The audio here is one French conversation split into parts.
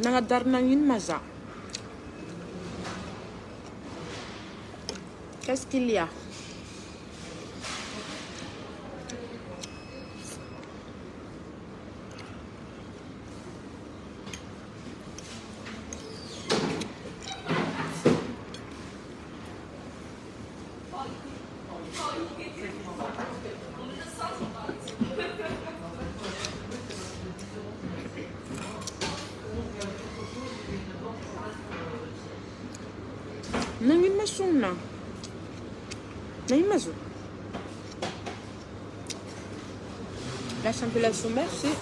Nangadar na une maza. Qu'est-ce qu'il y a? Nangin masung na. Nangin mazu. La champelation, merci.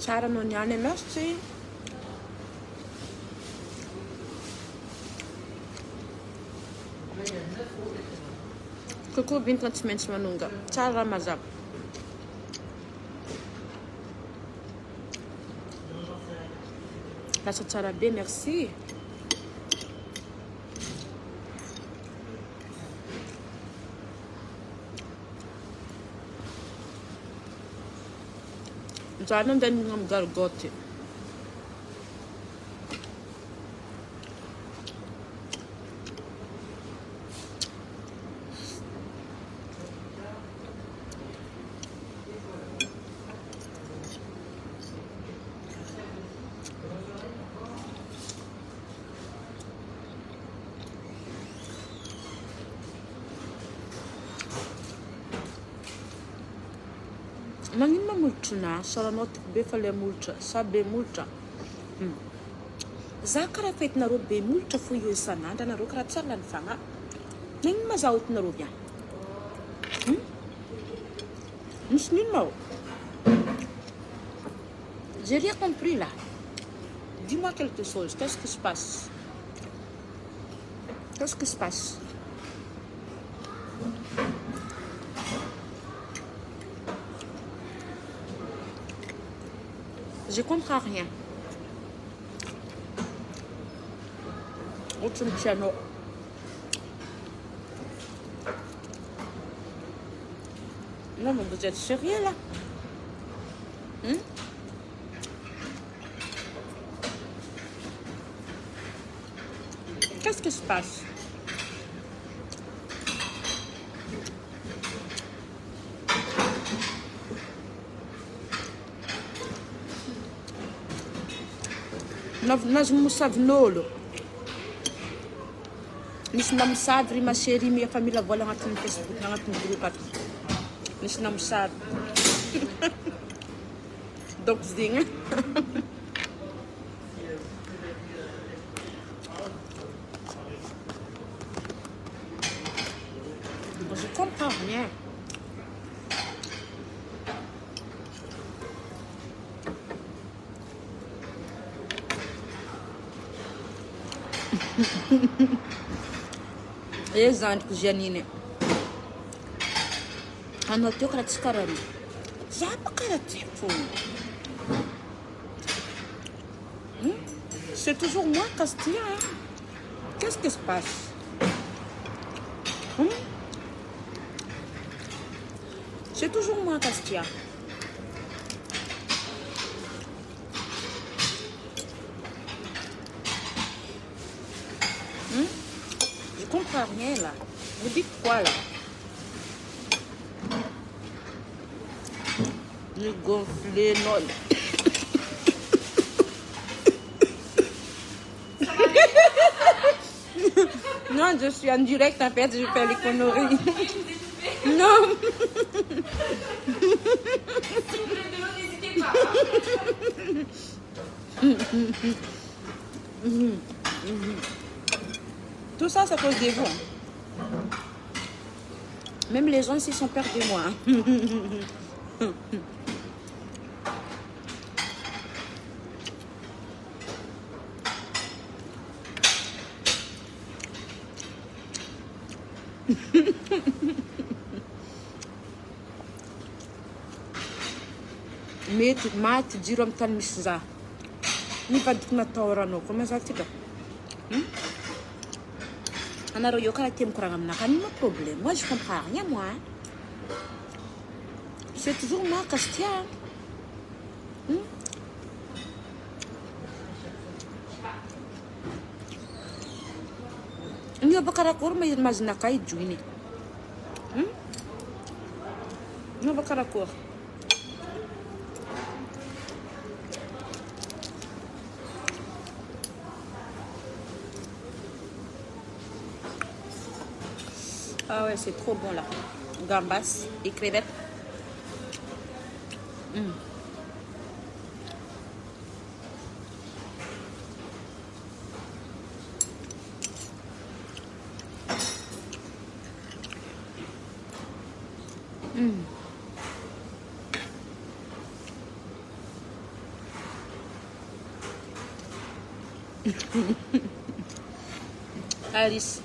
Tsara no niany, merci. Coucou Binta tsy maintsy manonga. Tsara mazava. Lasa tsara be, merci. Zanon dan ng gargote. Nangin mamultra na, saranot be fale multra, sa be multra. Za kara fet na ro be multra fo io isan'andro na ro kara tsara ny fagna. Nangin mazahot na ro bien. Misy nino mao? J'ai rien compris là. Dis-moi quelque chose, qu'est-ce qui se passe? Qu'est-ce qui se passe? Je comprends rien. Autre piano. Non, mais vous êtes sérieux là? Qu'est-ce qui se passe? Nós musavy nolo. Nisy namusavy ry maseri mia familja vola agnatin'ny Facebook, agnatin'ny groupe ato. Nisy namusavy. Donc zegny. Je comprends rien. Ezandriko Janine. Anao teo karaha tsy karaha ry. Zapa karaha ty foana. C'est toujours moi Castia. Hein? Qu'est-ce qui se passe? C'est toujours moi Castia. Je comprends rien là. Vous dites quoi là? Le gonflé, non. Non, je suis en direct en fait, je fais les conneries. Non. Si vous voulez de l'eau, n'hésitez pas. Tout ça, c'est à cause de vous. Hein. Même les gens ici sont peurs de moi. Hein. Mety maty jiro amin'ny tany misy za. Nivadiky natao ranao comment ça tika? Anareo io karaha tia mikoragna aminaka n'y a pas de problème. Moi je comprends rien moi. Hein. C'est toujours moi Castia. Ni abakarakory mazinaka ijoiny. Ni abakarakory. Ah ouais, c'est trop bon là. Gambas et crevettes. Alice.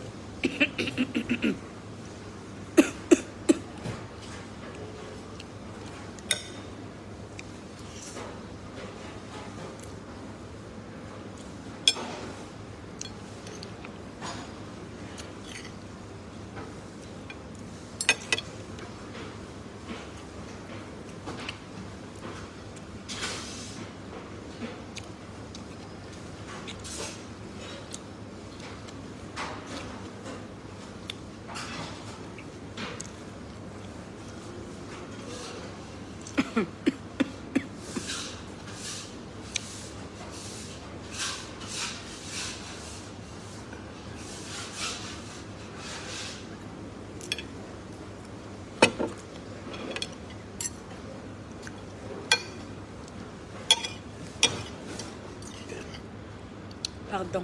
Pardon.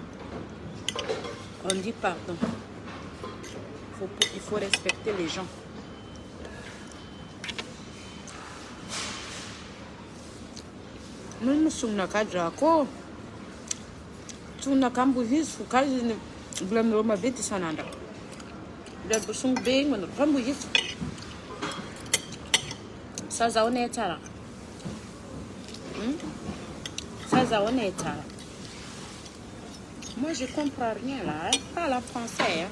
On dit pardon. Il faut respecter les gens. Mimi sunaka jako. Sunaka mbuhis fukazi blam roma beti sananda. Blam busung beng mana rambuhis. Saza one etara. Saza one etara. Moi, je comprends rien là, hein? Pas la français. Hein?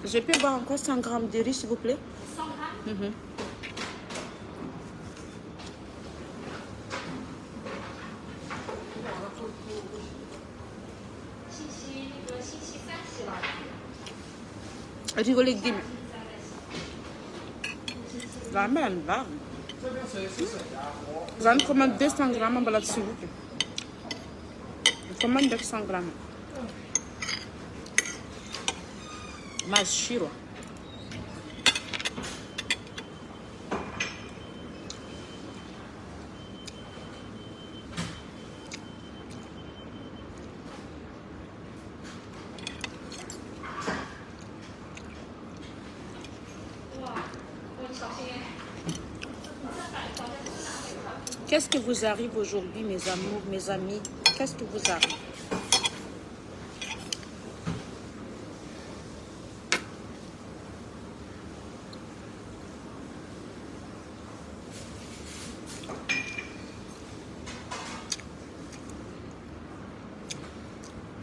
Je peux boire encore 100 grammes de riz, s'il vous plaît? 100 grammes? Rigoler de la même barre. J'en commande 200 grammes en balade s'il vous plaît. Je commande 200 grammes. Mais chiro. Qu'est-ce qui vous arrive aujourd'hui, mes amours, mes amis? Qu'est-ce qui vous arrive?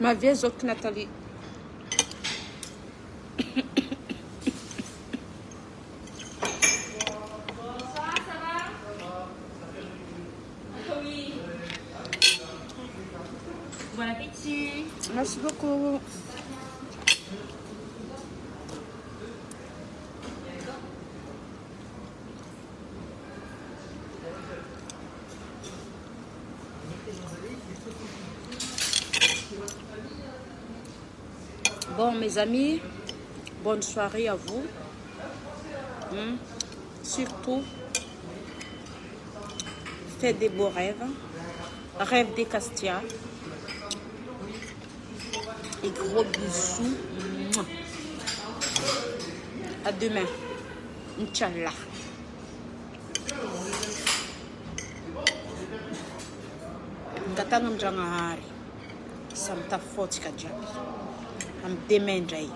Ma vieille Zoc Nathalie. Bon appétit. Merci beaucoup. Bon, mes amis, bonne soirée à vous. Surtout, faites des beaux rêves. Rêve des Castia. Et gros bisous. À demain. Inch'Allah. Ngatanga mjangahari. Samta foti kajabi. Am demendrai.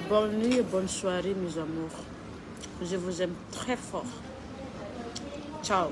Bonne nuit et bonne soirée mes amours. Je vous aime très fort. Ciao.